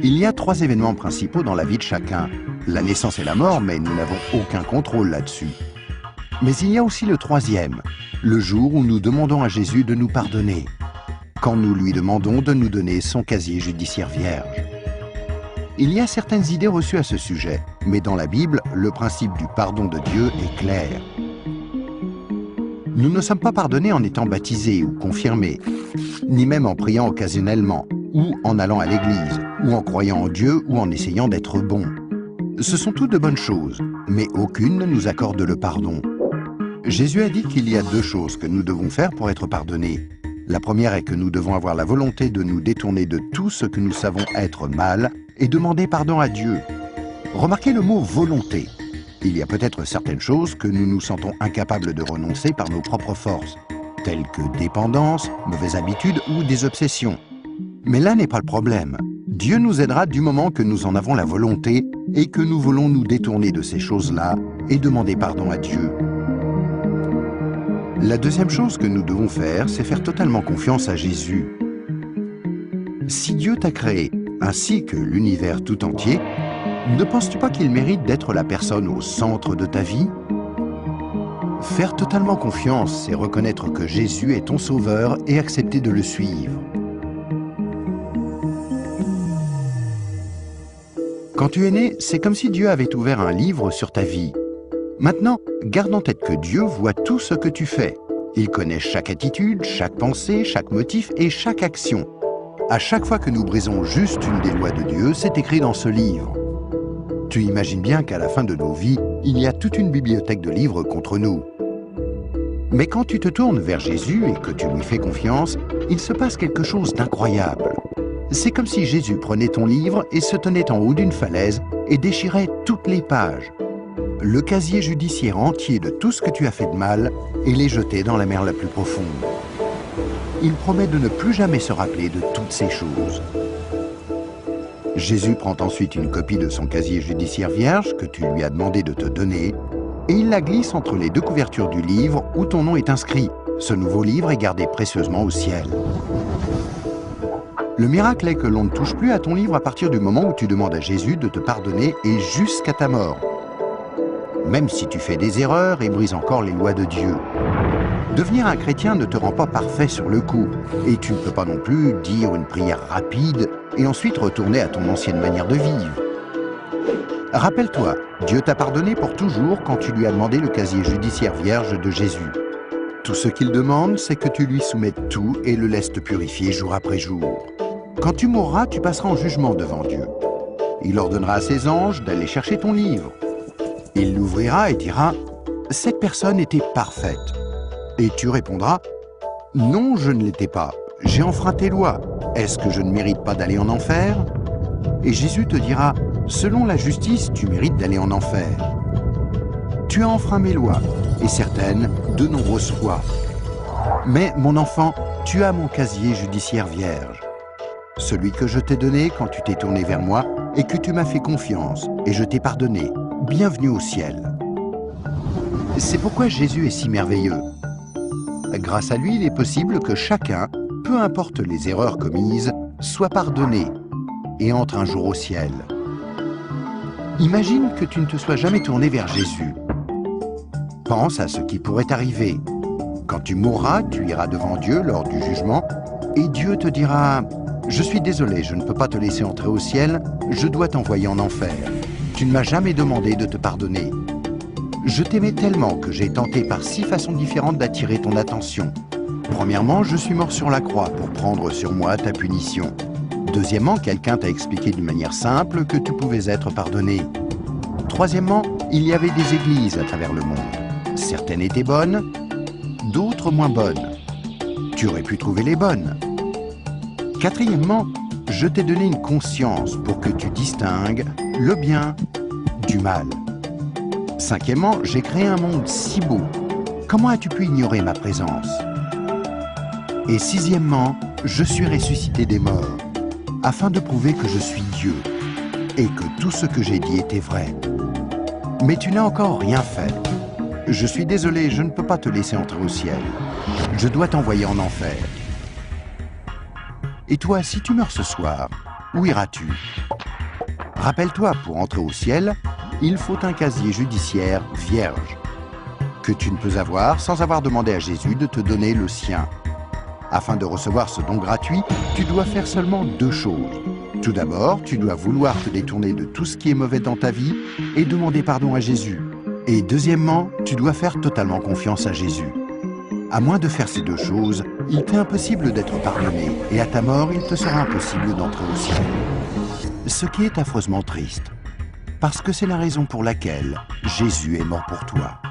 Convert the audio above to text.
Il y a 3 événements principaux dans la vie de chacun. La naissance et la mort, mais nous n'avons aucun contrôle là-dessus. Mais il y a aussi le 3e, le jour où nous demandons à Jésus de nous pardonner, quand nous lui demandons de nous donner son casier judiciaire vierge. Il y a certaines idées reçues à ce sujet, mais dans la Bible, le principe du pardon de Dieu est clair. Nous ne sommes pas pardonnés en étant baptisés ou confirmés, ni même en priant occasionnellement, ou en allant à l'église, ou en croyant en Dieu, ou en essayant d'être bons. Ce sont toutes de bonnes choses, mais aucune ne nous accorde le pardon. Jésus a dit qu'il y a 2 choses que nous devons faire pour être pardonnés. La première est que nous devons avoir la volonté de nous détourner de tout ce que nous savons être mal et demander pardon à Dieu. Remarquez le mot « volonté ». Il y a peut-être certaines choses que nous nous sentons incapables de renoncer par nos propres forces, telles que dépendance, mauvaises habitudes ou des obsessions. Mais là n'est pas le problème. Dieu nous aidera du moment que nous en avons la volonté et que nous voulons nous détourner de ces choses-là et demander pardon à Dieu. La deuxième chose que nous devons faire, c'est faire totalement confiance à Jésus. Si Dieu t'a créé, ainsi que l'univers tout entier, ne penses-tu pas qu'il mérite d'être la personne au centre de ta vie? Faire totalement confiance, c'est reconnaître que Jésus est ton sauveur et accepter de le suivre. Quand tu es né, c'est comme si Dieu avait ouvert un livre sur ta vie. Maintenant, garde en tête que Dieu voit tout ce que tu fais. Il connaît chaque attitude, chaque pensée, chaque motif et chaque action. À chaque fois que nous brisons juste une des lois de Dieu, c'est écrit dans ce livre. Tu imagines bien qu'à la fin de nos vies, il y a toute une bibliothèque de livres contre nous. Mais quand tu te tournes vers Jésus et que tu lui fais confiance, il se passe quelque chose d'incroyable. C'est comme si Jésus prenait ton livre et se tenait en haut d'une falaise et déchirait toutes les pages. Le casier judiciaire entier de tout ce que tu as fait de mal et les jeter dans la mer la plus profonde. Il promet de ne plus jamais se rappeler de toutes ces choses. Jésus prend ensuite une copie de son casier judiciaire vierge que tu lui as demandé de te donner et il la glisse entre les 2 couvertures du livre où ton nom est inscrit. Ce nouveau livre est gardé précieusement au ciel. Le miracle est que l'on ne touche plus à ton livre à partir du moment où tu demandes à Jésus de te pardonner et jusqu'à ta mort. Même si tu fais des erreurs et brises encore les lois de Dieu. Devenir un chrétien ne te rend pas parfait sur le coup, et tu ne peux pas non plus dire une prière rapide et ensuite retourner à ton ancienne manière de vivre. Rappelle-toi, Dieu t'a pardonné pour toujours quand tu lui as demandé le casier judiciaire vierge de Jésus. Tout ce qu'il demande, c'est que tu lui soumettes tout et le laisses te purifier jour après jour. Quand tu mourras, tu passeras en jugement devant Dieu. Il ordonnera à ses anges d'aller chercher ton livre. Il l'ouvrira et dira « Cette personne était parfaite ». Et tu répondras « Non, je ne l'étais pas. J'ai enfreint tes lois. Est-ce que je ne mérite pas d'aller en enfer ?» Et Jésus te dira « Selon la justice, tu mérites d'aller en enfer. Tu as enfreint mes lois, et certaines, de nombreuses fois. Mais, mon enfant, tu as mon casier judiciaire vierge. Celui que je t'ai donné quand tu t'es tourné vers moi et que tu m'as fait confiance, et je t'ai pardonné. Bienvenue au ciel. » C'est pourquoi Jésus est si merveilleux. Grâce à lui, il est possible que chacun, peu importe les erreurs commises, soit pardonné et entre un jour au ciel. Imagine que tu ne te sois jamais tourné vers Jésus. Pense à ce qui pourrait arriver. Quand tu mourras, tu iras devant Dieu lors du jugement et Dieu te dira « Je suis désolé, je ne peux pas te laisser entrer au ciel, je dois t'envoyer en enfer. Tu ne m'as jamais demandé de te pardonner. Je t'aimais tellement que j'ai tenté par 6 façons différentes d'attirer ton attention. Premièrement, je suis mort sur la croix pour prendre sur moi ta punition. Deuxièmement, quelqu'un t'a expliqué d'une manière simple que tu pouvais être pardonné. Troisièmement, il y avait des églises à travers le monde. Certaines étaient bonnes, d'autres moins bonnes. Tu aurais pu trouver les bonnes. Quatrièmement, je t'ai donné une conscience pour que tu distingues le bien du mal. Cinquièmement, j'ai créé un monde si beau. Comment as-tu pu ignorer ma présence? Et sixièmement, je suis ressuscité des morts, afin de prouver que je suis Dieu, et que tout ce que j'ai dit était vrai. Mais tu n'as encore rien fait. Je suis désolé, je ne peux pas te laisser entrer au ciel. Je dois t'envoyer en enfer. Et toi, si tu meurs ce soir, Où iras-tu? Rappelle-toi, pour entrer au ciel, il faut un casier judiciaire vierge, que tu ne peux avoir sans avoir demandé à Jésus de te donner le sien. Afin de recevoir ce don gratuit, tu dois faire seulement 2 choses. Tout d'abord, tu dois vouloir te détourner de tout ce qui est mauvais dans ta vie et demander pardon à Jésus. Et deuxièmement, tu dois faire totalement confiance à Jésus. À moins de faire ces 2 choses, il t'est impossible d'être pardonné et à ta mort, il te sera impossible d'entrer au ciel. Ce qui est affreusement triste, parce que c'est la raison pour laquelle Jésus est mort pour toi.